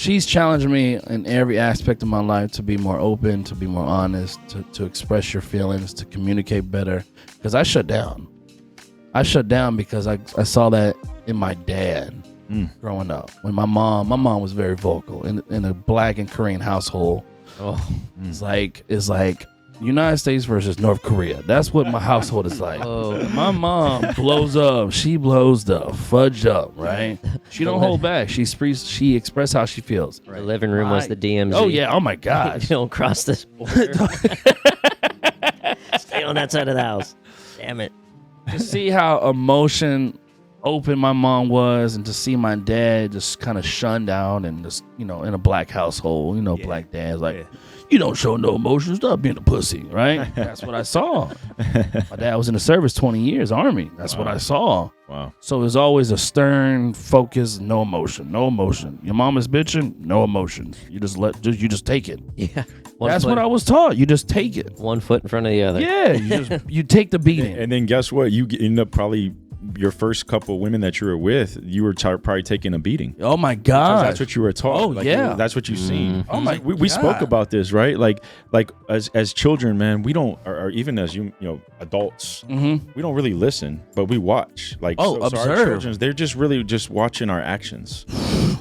she's challenging me in every aspect of my life to be more open, to be more honest, to express your feelings, to communicate better. Because I shut down. I shut down because I saw that in my dad growing up. When my mom was very vocal in a Black and Korean household. It's like United States versus North Korea. That's what my household is like. My mom blows up. She blows the fudge up, right? She don't hold back. She express how she feels. The living room was the DMZ. Oh yeah. Oh my God. You don't cross this border. Stay on that side of the house. Damn it. To see how emotion open my mom was, and to see my dad just kind of shunned out, and just in a Black household, Black dads like. You don't show no emotions, stop being a pussy, right? That's what I saw. My dad was in the service 20 years, Army. That's what I saw. Wow. So it was always a stern, focused, no emotion, no emotion. Your mom is bitching, no emotions. You just take it. Yeah. That's what I was taught. You just take it. One foot in front of the other. Yeah, you take the beating. And then guess what? You end up probably your first couple of women that you were with, you were probably taking a beating. Oh my God. That's what you were taught. Oh yeah. That's what you've seen. Oh my we spoke about this, right? Like as children, man, we don't, or even as adults, we don't really listen, but we watch. Like so observe. our children, they're just really just watching our actions.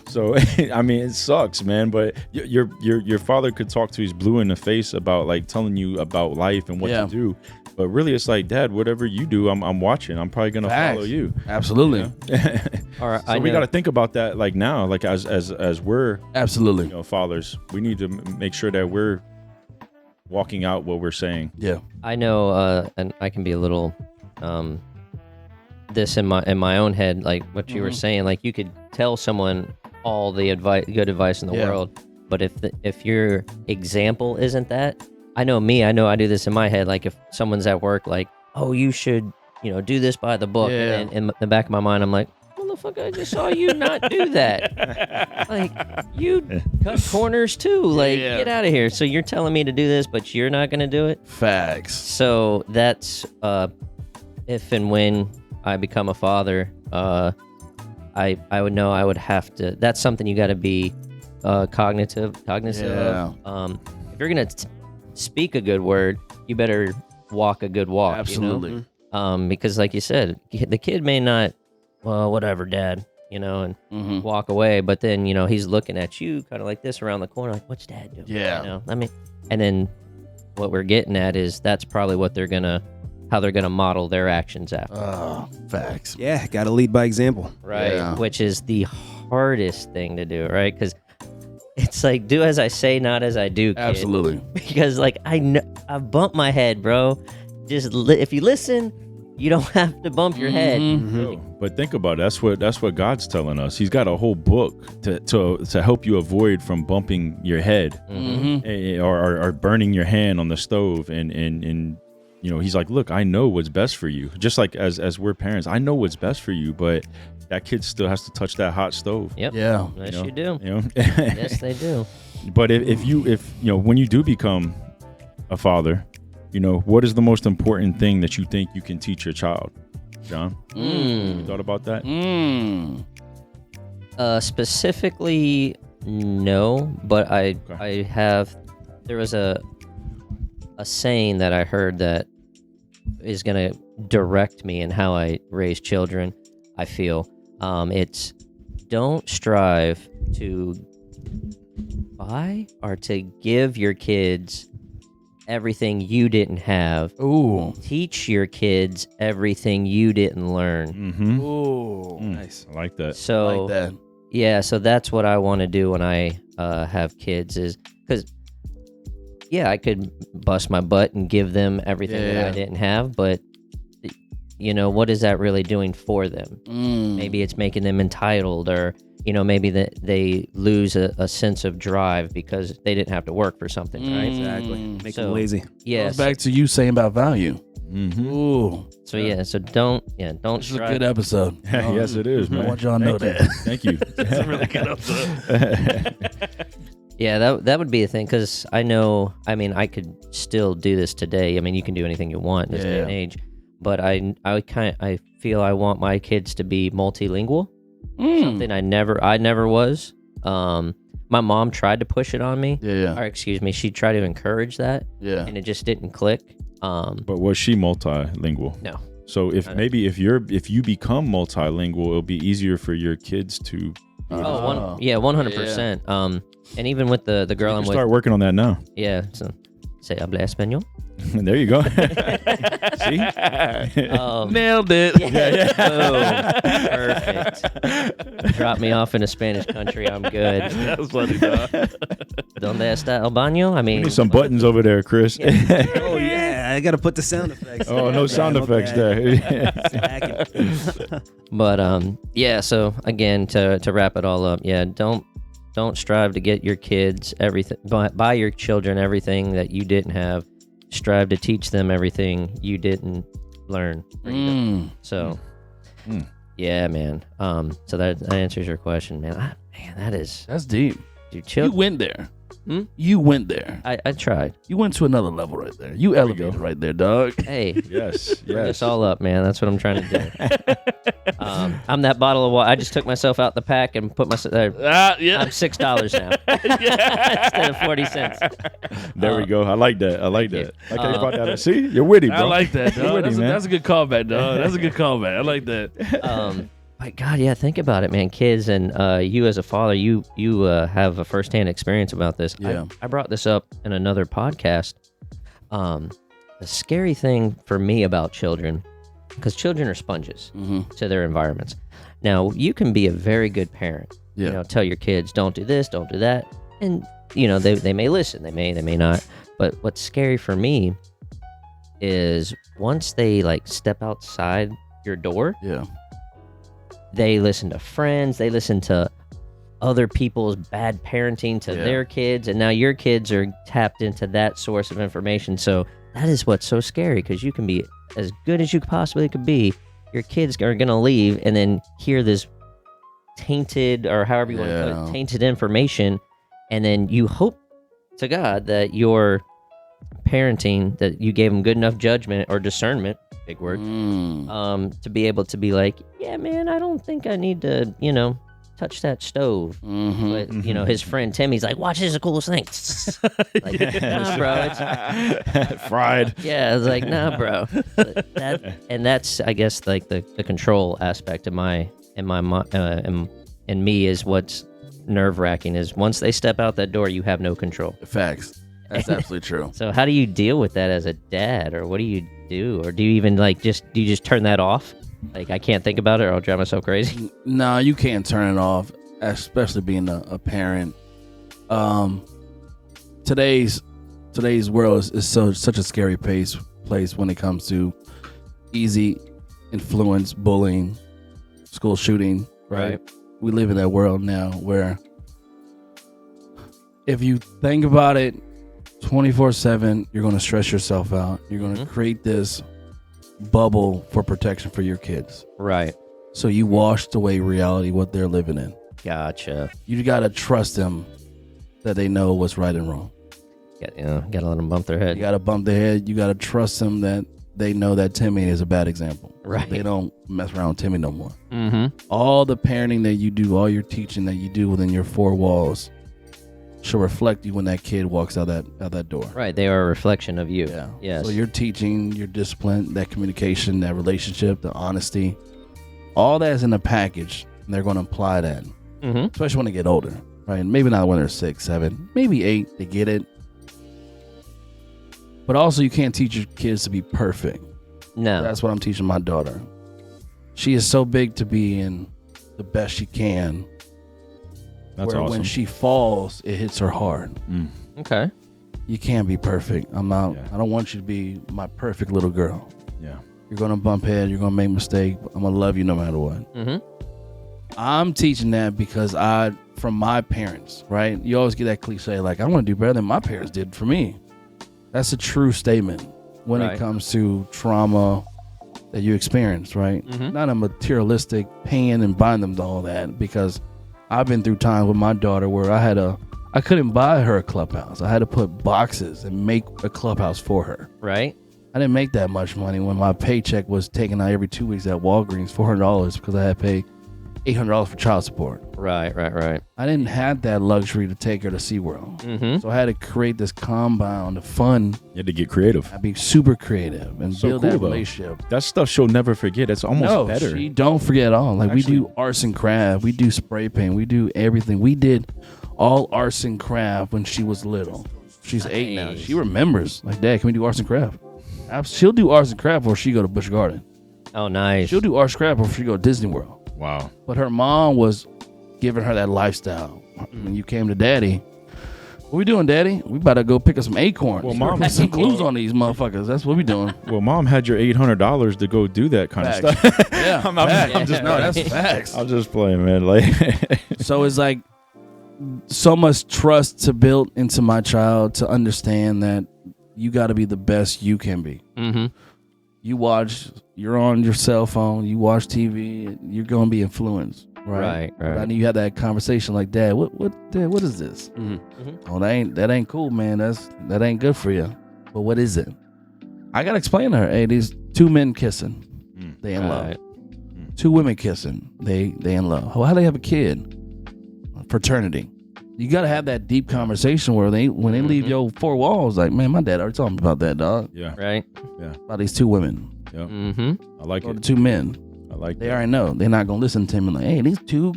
So I mean, it sucks, man. But your father could talk to his blue in the face about like telling you about life and what to do. But really, it's like, Dad, whatever you do, I'm watching. I'm probably gonna follow you. Absolutely. All right. So we got to think about that, like now, like as we're absolutely fathers, we need to make sure that we're walking out what we're saying. Yeah. I know, and I can be a little this in my own head, like what you were saying. Like you could tell someone all the good advice in the world, but if your example isn't that. I know me. I know I do this in my head. Like if someone's at work, like, oh, you should, do this by the book. Yeah. And in the back of my mind, I'm like, motherfucker, I just saw you not do that. Like you cut corners too. Like get out of here. So you're telling me to do this, but you're not going to do it. Facts. So that's if and when I become a father, I would know I would have to. That's something you got to be cognizant of. If you're gonna speak a good word, you better walk a good walk. Absolutely. Because like you said, the kid may not, well, whatever, Dad, and walk away. But then, he's looking at you kind of like this around the corner, like, what's Dad doing? Yeah. And then what we're getting at is that's probably what how they're gonna model their actions after. Oh, facts. Yeah, got to lead by example. Right. Yeah. Which is the hardest thing to do, right? Because it's like, do as I say, not as I do, kid. Absolutely. Because like I've bumped my head, bro. Just if you listen, you don't have to bump your head. But think about it. That's what God's telling us. He's got a whole book to help you avoid from bumping your head or burning your hand on the stove. And he's like, look, I know what's best for you. Just like as we're parents, I know what's best for you, but that kid still has to touch that hot stove. Yep. Yeah. Yes, you do. Yes, they do. But if when you do become a father, what is the most important thing that you think you can teach your child, John? You thought about that? Specifically, no. But I have. There was a saying that I heard that is going to direct me in how I raise children. I feel it's don't strive to buy or to give your kids everything you didn't have. Ooh. Teach your kids everything you didn't learn. Ooh. Nice. I like that. So I like that. Yeah, so that's what I want to do when I have kids is because I could bust my butt and give them everything that I didn't have, but what is that really doing for them? Maybe it's making them entitled, or maybe that they lose a sense of drive because they didn't have to work for something, right? Exactly. Make them lazy. Yes. Back to you saying about value. Ooh. So so don't This is a good episode. Yes, it is, man. I want y'all to know that. Thank you. It's a really good episode. Yeah, that would be a thing, because I know, I could still do this today. You can do anything you want in this day and age, but I feel I want my kids to be multilingual, something I never was. my mom tried to push it on me. Yeah. Or excuse me, she tried to encourage that. Yeah. And it just didn't click. But was she multilingual? No. So if you become multilingual, it'll be easier for your kids to. 100%. And even with the girl I'm with. Start working on that now. Yeah. So say habla español. There you go. See? Nailed it. Boom. Perfect. Drop me off in a Spanish country. I'm good. That was funny, dog. ¿Dónde está el baño? I mean, We need some buttons over there, Chris. Oh yeah, I gotta put the sound effects. Oh, no sound effects there. But yeah. So again, to wrap it all up, yeah, don't strive to get your kids everything. Buy your children everything that you didn't have. Strive to teach them everything you didn't learn. So, yeah, man. So that answers your question, man. That's deep. Dude, You went there. You went there. I tried. You went to another level right there. You elevated right there, dog. Hey, Yes. bring us all up, man. That's what I'm trying to do. I'm that bottle of water. I just took myself out the pack and put myself there. Yeah. I'm $6 now instead of 40 cents. There we go. I like that. Like Yeah. how you brought that up. See? You're witty, bro. I like that, You're dog. witty, man. That's a good callback, dog. That's a good callback. I like that. My God, yeah. Think about it, man. Kids, and you as a father, you have a firsthand experience about this. Yeah. I brought this up in another podcast. The scary thing for me about children, because children are sponges to their environments. Now, you can be a very good parent. Yeah. You know, tell your kids, don't do this, don't do that, and you know they may listen, they may not. But what's scary for me is once they like step outside your door. Yeah. They listen to friends. They listen to other people's bad parenting to their kids. And now your kids are tapped into that source of information. So that is what's so scary, because you can be as good as you possibly could be. Your kids are going to leave and then hear this tainted, or however you want to put it, tainted information. And then you hope to God that your parenting, that you gave them good enough judgment or discernment, big word, to be able to be like, yeah, man, I don't think I need to, touch that stove. But, his friend Timmy's like, watch, this is the coolest thing. Like, nah, bro. It's fried. Yeah, it's like, nah, bro. That's, I guess, like the control aspect of me is what's nerve-wracking, is once they step out that door, you have no control. Facts. That's absolutely true. So how do you deal with that as a dad, or what do you do? Or do you even do you just turn that off? Like, I can't think about it or I'll drive myself crazy. No, you can't turn it off, especially being a parent. Today's world is such a scary place when it comes to easy influence, bullying, school shooting, right? We live in that world now where if you think about it 24/7, you're going to stress yourself out. You're going to create this bubble for protection for your kids. Right. So you washed away reality, what they're living in. Gotcha. You got to trust them that they know what's right and wrong. Got to let them bump their head. You got to bump their head. You got to trust them that they know that Timmy is a bad example. Right. They don't mess around with Timmy no more. Mm-hmm. All the parenting that you do, all your teaching that you do within your four walls should reflect you when that kid walks out that door. Right. They are a reflection of you. Yeah. Yes. So your teaching, your discipline, that communication, that relationship, the honesty, all that's in a package, and they're going to apply that. Especially when they get older, right? Maybe not when they're 6, 7, maybe 8, they get it. But also, you can't teach your kids to be perfect. No. That's what I'm teaching my daughter. She is so big to be in the best she can. That's where awesome. when she falls, it hits her hard. Okay. You can't be perfect. I'm not. I don't want you to be my perfect little girl. Yeah. You're gonna bump head. You're gonna make mistakes. I'm gonna love you no matter what. I'm teaching that because from my parents, right? You always get that cliche, like, I want to do better than my parents did for me. That's a true statement when it comes to trauma that you experience, right? Not a materialistic pain and bind them to all that, because I've been through times with my daughter where I couldn't buy her a clubhouse. I had to put boxes and make a clubhouse for her. Right. I didn't make that much money when my paycheck was taken out every 2 weeks at Walgreens, $400, because I had to pay $800 for child support. Right. I didn't have that luxury to take her to SeaWorld. Mm-hmm. So I had to create this compound of fun. You had to get creative. I'd be super creative and So build cool, that though. relationship. That stuff she'll never forget. It's almost better. She don't forget at all. Like Actually- we do arts and craft, we do spray paint, we do everything. We did all arts and craft when she was little. She's 8 now. Nice. She remembers. Like, Dad, can we do arts and craft? She'll do arts and craft before she go to Busch Garden. Oh, nice. She'll do arts and craft before she go to Disney World. Wow. But her mom was giving her that lifestyle. When you came to Daddy, what we doing, Daddy? We about to go pick up some acorns. Well, Mom- Put some glues on these motherfuckers. That's what we doing. Well, Mom had your $800 to go do that kind of Facts. stuff. Yeah, I'm facts. just no, that's facts. I'm just playing, man. Like, So it's like so much trust to build into my child to understand that you got to be the best you can be. Mm-hmm. You're on your cell phone, you watch TV, you're going to be influenced, right? But I need you have that conversation like, Dad, Dad, what is this? Mm-hmm. Oh, that ain't cool, man. That ain't good for you. But what is it? I got to explain to her, hey, these 2 men kissing, they in love. 2 women kissing, they in love. How do they have a kid? Fraternity. You got to have that deep conversation where when they leave your 4 walls, like, man, my dad already told me about that, dog. yeah. Right. About these 2 women Yeah. Mm-hmm. I like or the it. 2 men. I like They that. already know. They're not gonna listen to him and like, hey, these two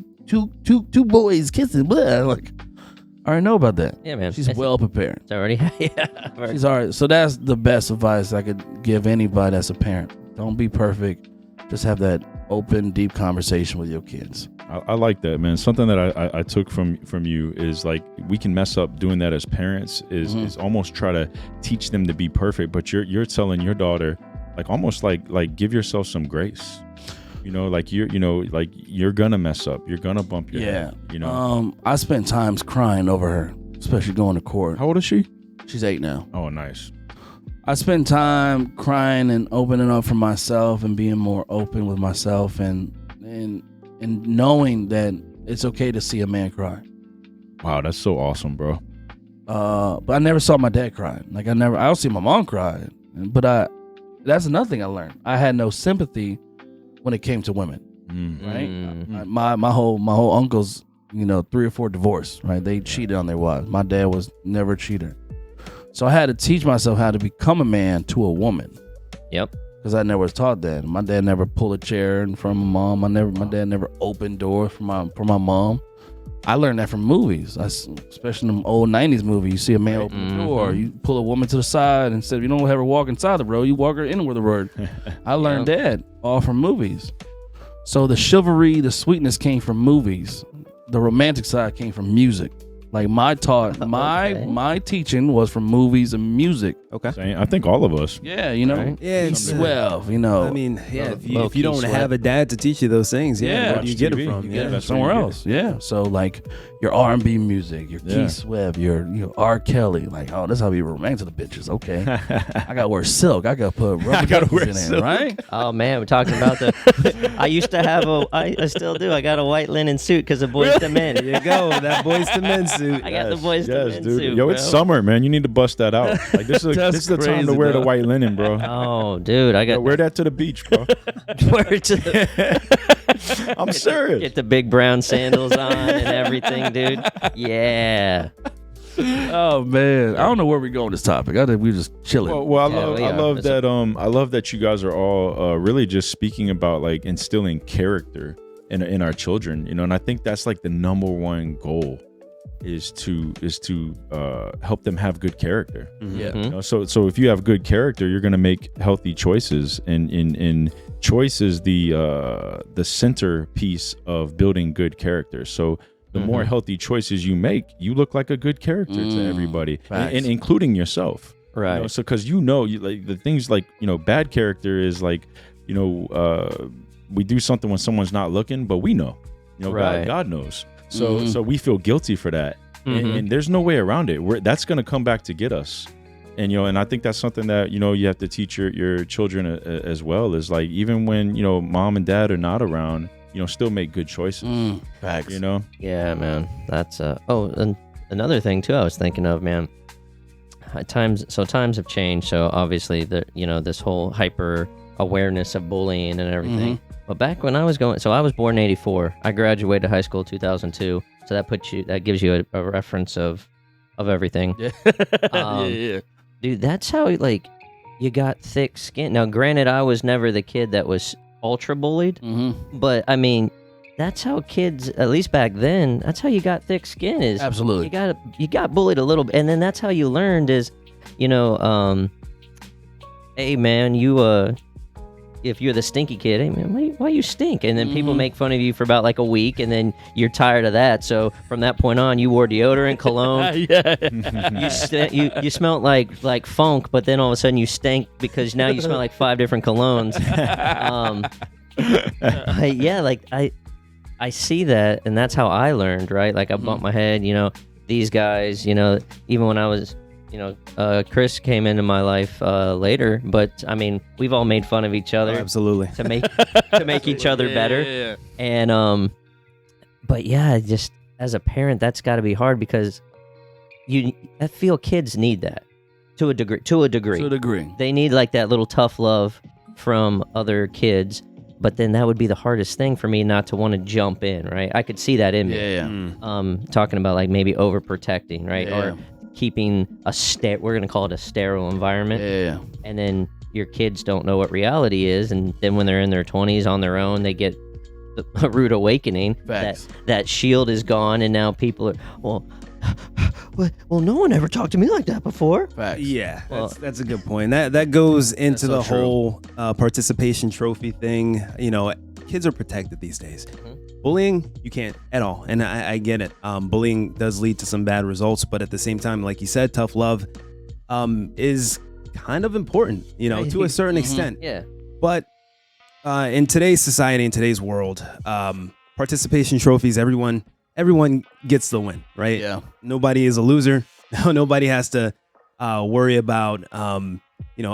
boys kissing. Blah. Like, I already know about that. Yeah, man. She's well prepared. It's already. Yeah. She's all right. So that's the best advice I could give anybody that's a parent. Don't be perfect. Just have that open, deep conversation with your kids. I like that, man. Something that I took from you is like we can mess up doing that as parents is almost try to teach them to be perfect, but you're telling your daughter like almost like give yourself some grace. Like you're gonna mess up. You're gonna bump your head. I spent times crying over her, especially going to court. How old is she? She's 8 now. Oh, nice. I spent time crying and opening up for myself and being more open with myself and knowing that it's okay to see a man cry. Wow, that's so awesome, bro. But I never saw my dad crying. Like I don't see my mom cry. But that's another thing I learned. I had no sympathy when it came to women. Right? My whole uncles, 3 or 4 divorced, right? They cheated on their wives. My dad was never a cheater. So I had to teach myself how to become a man to a woman. Yep. Because I never was taught that. My dad never pulled a chair in front of my mom. My dad never opened doors for my mom. I learned that from movies, especially in them old 90s movies. You see a man open the door, you pull a woman to the side. Instead of you don't have her walk inside the road, you walk her in with the road. I learned that all from movies. So the chivalry, the sweetness came from movies. The romantic side came from music. Like my teaching was from movies and music. Okay. I think all of us. Yeah, Right. Yeah, it's, Swell, I mean, yeah, if you don't have a dad to teach you those things, where do you get it from? You get it somewhere else. Yeah. So like your R&B music, your Keith Sweat, your R. Kelly, like, oh, that's how we romantic to the bitches. Okay. I gotta wear silk. I gotta put rubber duckies in it, right? Oh man, we're talking about I used to have I still do. I got a white linen suit because of Boys to Men. There you go, that Boys to Men suit. I got the Boys to Men dude. suit. Yo, it's summer, man. You need to bust that out. Like this is the time to crazy, wear the dog. white linen, bro. Oh, dude, I got Wear that to the beach, bro. wear it to I'm serious. get the big brown sandals on and everything, dude. Yeah. Oh man, I don't know where we're going with this topic. I think we're just chilling. Well, Yeah, I love that. I love that you guys are all really just speaking about like instilling character in our children. And I think that's like the number one goal is to help them have good character. Yeah. So if you have good character, you're gonna make healthy choices, and choice is the centerpiece of building good character. So the more healthy choices you make, you look like a good character to everybody, and including yourself. Right. So because like the things like bad character is like we do something when someone's not looking, but we know, Right. God knows. So we feel guilty for that, and there's no way around it. That's going to come back to get us, and I think that's something that you have to teach your children as well. Is like even when mom and dad are not around, still make good choices. Facts. Yeah, man. That's and another thing too I was thinking of, man. Times have changed, so obviously this whole hyper awareness of bullying and everything. But back when I was going, so I was born in '84. I graduated high school 2002. So that gives you a reference of everything. Yeah. Yeah. Dude, that's how like you got thick skin. Now, granted, I was never the kid that was ultra bullied, but I mean, that's how kids, at least back then, that's how you got thick skin. Is Absolutely. you got bullied a little bit, and then that's how you learned is, hey man, you if you're the stinky kid, hey man, why you stink? And then people make fun of you for about like a week, and then you're tired of that. So from that point on, you wore deodorant, cologne. You smelled like funk, but then all of a sudden you stank because now you smell like 5 different colognes. I see that, and that's how I learned, right? Like I bumped my head, these guys, even when I was. Chris came into my life later, but I mean, we've all made fun of each other, absolutely, to make each other better. Yeah. And but yeah, just as a parent, that's got to be hard because I feel kids need that to a degree. They need like that little tough love from other kids. But then that would be the hardest thing for me not to want to jump in, right? I could see that in me. Yeah. Talking about like maybe overprotecting, right? Yeah. Or keeping we're going to call it a sterile environment. Yeah. And then your kids don't know what reality is. And then when they're in their 20s on their own, they get a rude awakening. Facts. That shield is gone. And now people are, well, no one ever talked to me like that before. Facts. Yeah, that's a good point. That goes into the so whole participation trophy thing. Kids are protected these days. Bullying, you can't at all. And I get it. Bullying does lead to some bad results, but at the same time, like you said, tough love is kind of important, to a certain extent. Yeah. But in today's society, in today's world, participation trophies, everyone gets the win, right? Yeah. Nobody is a loser. Nobody has to worry about,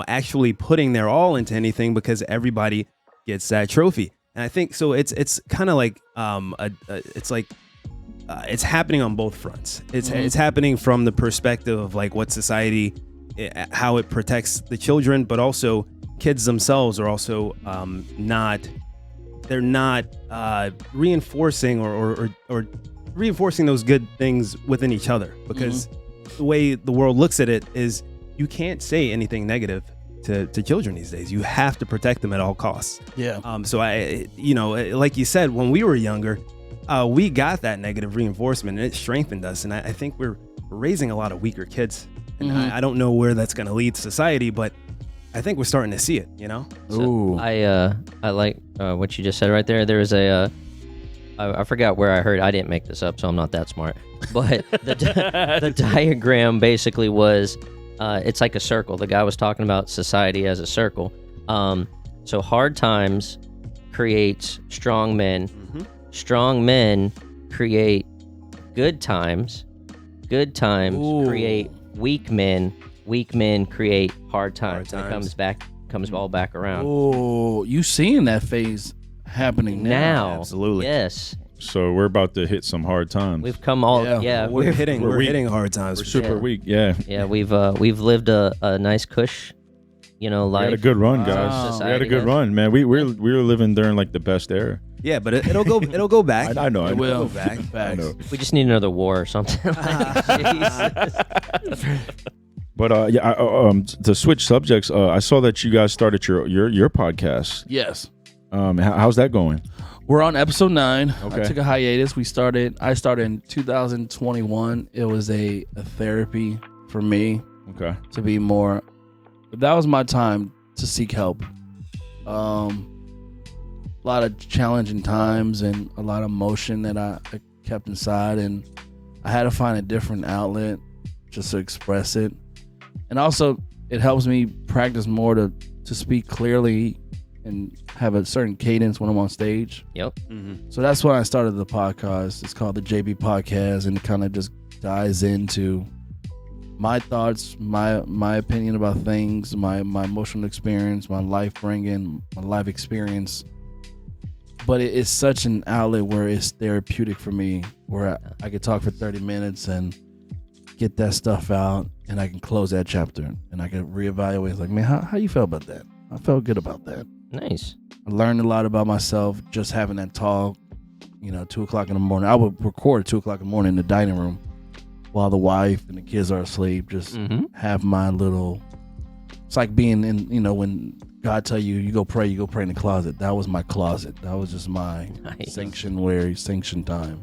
actually putting their all into anything because everybody gets that trophy. And I think so. It's kind of like it's happening on both fronts. It's happening from the perspective of like what society, how it protects the children, but also kids themselves are also not reinforcing or reinforcing those good things within each other, because the way the world looks at it is you can't say anything negative to children these days. You have to protect them at all costs. Yeah. So like you said, when we were younger, we got that negative reinforcement and it strengthened us. And I think we're raising a lot of weaker kids. And I don't know where that's going to lead society, but I think we're starting to see it, So I like what you just said right there. There was I forgot where I heard. I didn't make this up, so I'm not that smart. But the diagram basically was, it's like a circle. The guy was talking about society as a circle. So hard times creates strong men. Strong men create good times. Good times create weak men. Weak men create hard times. And it comes all back around. Oh, you seeing that phase happening now? Absolutely. Yes. So we're about to hit some hard times. We've come all we're hitting hard times. We're super weak. Yeah. Yeah, we've lived a nice cush, life. We had a good run, guys. We had a good run, man. We were living during like the best era. Yeah, but it'll go back. I know. It will. Go back. I know. We just need another war or something. But to switch subjects, I saw that you guys started your podcast. Yes. How's that going? We're on episode 9. Okay. I took a hiatus. I started in 2021. It was a therapy for me. Okay. To be more. That was my time to seek help. A lot of challenging times and a lot of emotion that I kept inside, and I had to find a different outlet just to express it. And also, it helps me practice more to speak clearly and have a certain cadence when I'm on stage. Yep. So that's when I started the podcast. It's called the JB Podcast, and it kind of just dives into my thoughts, my opinion about things, my emotional experience, my life experience. But it's such an outlet where it's therapeutic for me, where I could talk for 30 minutes and get that stuff out, and I can close that chapter, and I can reevaluate. It's like, man, how you felt about that? I felt good about that. Nice. I learned a lot about myself just having that talk. 2:00 in the morning. I would record at 2:00 in the morning in the dining room while the wife and the kids are asleep. Just have my little. It's like being in, when God tell you go pray in the closet. That was my closet. That was just my sanction time.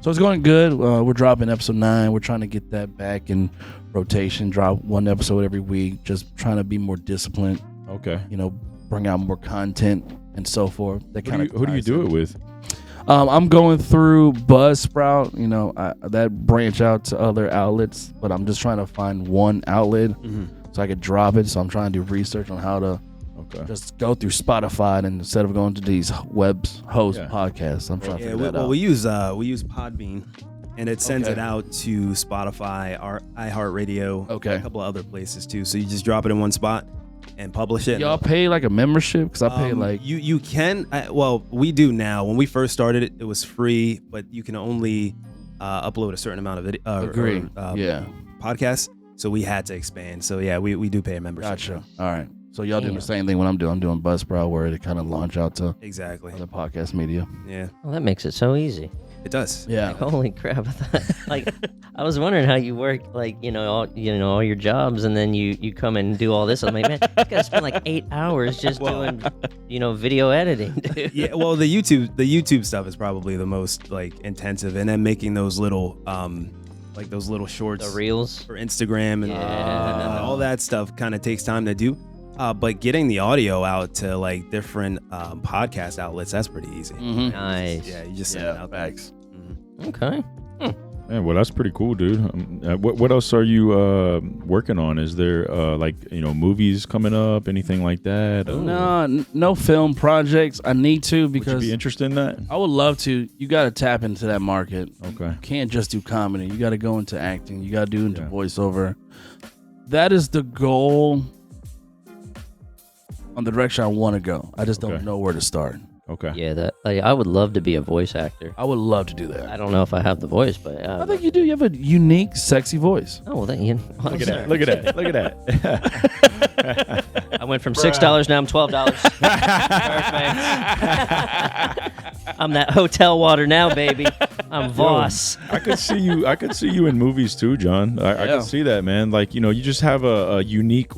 So it's going good. We're dropping episode 9. We're trying to get that back in rotation. Drop 1 episode every week. Just trying to be more disciplined. Okay. Bring out more content and so forth. Who do you do it with? I'm going through Buzzsprout. That branch out to other outlets, but I'm just trying to find one outlet so I could drop it. So I'm trying to do research on how to just go through Spotify, and instead of going to these host podcasts, I'm trying to figure that out. We use Podbean, and it sends it out to Spotify, our iHeartRadio, a couple of other places too. So you just drop it in one spot and publish it. Y'all pay like a membership? Because I pay like you can. We do now. When we first started it was free, but you can only upload a certain amount of video. Podcasts. So we had to expand. So yeah, we do pay a membership. Gotcha. All right. So y'all doing the same thing when I'm doing Buzzsprout, where it kind of launch out to exactly other podcast media. Yeah. Well, that makes it so easy. It does. Yeah. Like, holy crap! I was wondering how you work, all your jobs, and then you come and do all this. I'm like, man, you gotta spend like 8 hours just doing, video editing. Dude. Yeah. Well, the YouTube stuff is probably the most intensive, and then making those little those little shorts, the reels for Instagram and all that stuff kind of takes time to do. But getting the audio out to different podcast outlets, that's pretty easy. Mm-hmm. Nice. Yeah, you just send it out. Facts. Okay. Yeah, well, that's pretty cool, dude. What else are you working on? Is there movies coming up, anything like that? No film projects. I need to because would you be interested in that? I would love to. You got to tap into that market. Okay. You can't just do comedy. You got to go into acting. You got to do into voiceover. That is the goal. On the direction I want to go. I just don't know where to start. Okay. Yeah, I would love to be a voice actor. I would love to do that. I don't know if I have the voice, but I think you do. You have a unique, sexy voice. Oh, well, then look at that. I went from $6, now I'm $12. I'm that hotel water now, baby. I'm Voss. I could see you in movies too, John. I could see that, man. You just have a unique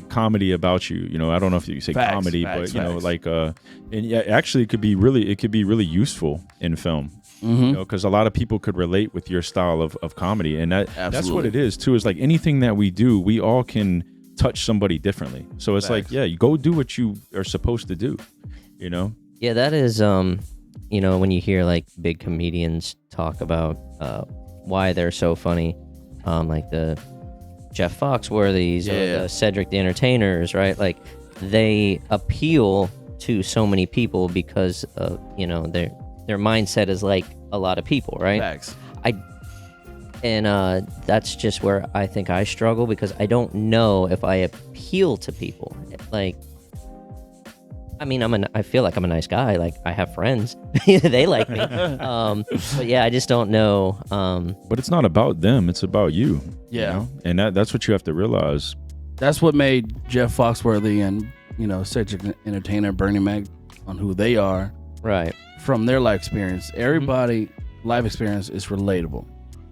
comedy about you. I don't know if you say comedy, but and actually it could be really useful in film. Because a lot of people could relate with your style of comedy, and that's what it is too. Is like anything that we do, we all can touch somebody differently. So it's you go do what you are supposed to do. Yeah, that is when you hear big comedians talk about why they're so funny, like the Jeff Foxworthy's or the Cedric the Entertainers, right? They appeal to so many people because of their mindset is like a lot of people, right? Facts. That's just where I think I struggle because I don't know if I appeal to people. I feel like I'm a nice guy. I have friends. They like me. But yeah, I just don't know. But it's not about them. It's about you. Yeah. And that's what you have to realize. That's what made Jeff Foxworthy and, Cedric Entertainer, Bernie Mac on who they are. Right. From their life experience. Everybody life experience is relatable.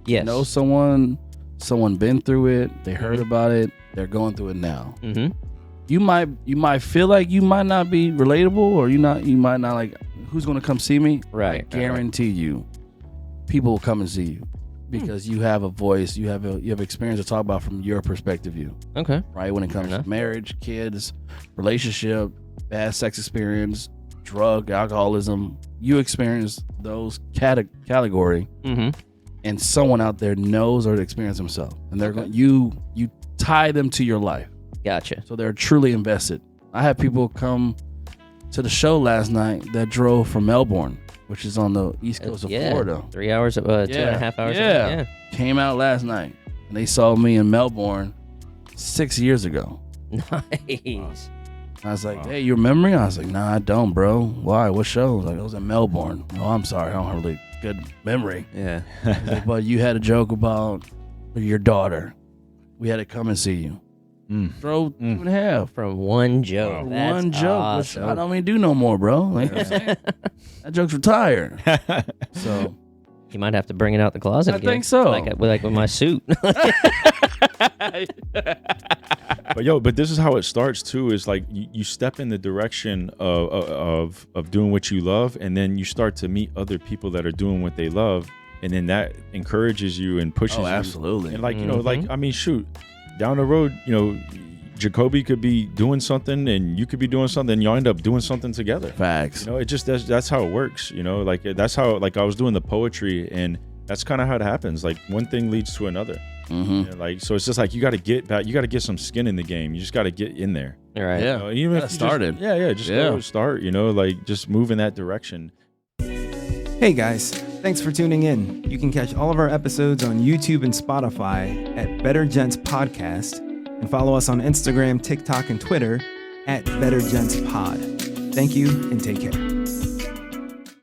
Yes. You know someone been through it. They heard about it. They're going through it now. Mm-hmm. You might feel like you might not be relatable, or you might not who's going to come see me. Right. I guarantee you, people will come and see you because you have a voice, you have experience to talk about from your perspective view. Okay. Right, when it comes to marriage, kids, relationship, bad sex experience, drug, alcoholism, you experience those category, and someone out there knows or experienced himself, and they're going you tie them to your life. Gotcha. So they're truly invested. I had people come to the show last night that drove from Melbourne, which is on the east coast of Florida. 3 hours, 2.5 hours. Yeah. Came out last night, and they saw me in Melbourne 6 years ago. Nice. I was like, hey, you remember me? I was like, nah, I don't, bro. Why? What show? I was like, I was in Melbourne. Oh, I'm sorry. I don't have a really good memory. Yeah. Like, but you had a joke about your daughter. We had to come and see you. Throw 2.5. From one joke. Wow. That's One joke. awesome. I don't even do no more, bro. Like I'm saying, that joke's retired. So You might have to bring it out the closet I again. think so. Like with my suit. But this is how it starts too. Is like you step in the direction of doing what you love, and then you start to meet other people that are doing what they love, and then that encourages you and pushes you. absolutely. And like you know, like I mean, shoot, down the road, you know, Jacoby could be doing something, and you could be doing something, and y'all end up doing something together. Facts. You know, it just that's how it works. You know, like that's how like I was doing the poetry, and that's kind of how it happens. Like one thing leads to another. You know, like so, it's just like you got to get back. You got to get some skin in the game. You just got to get in there. Right. Yeah. You know, even if you started. just go start. You know, like just move in that direction. Hey guys, thanks for tuning in. You can catch all of our episodes on YouTube and Spotify at Better Gents Podcast, and follow us on Instagram, TikTok, and Twitter at Better Gents Pod. Thank you and take care.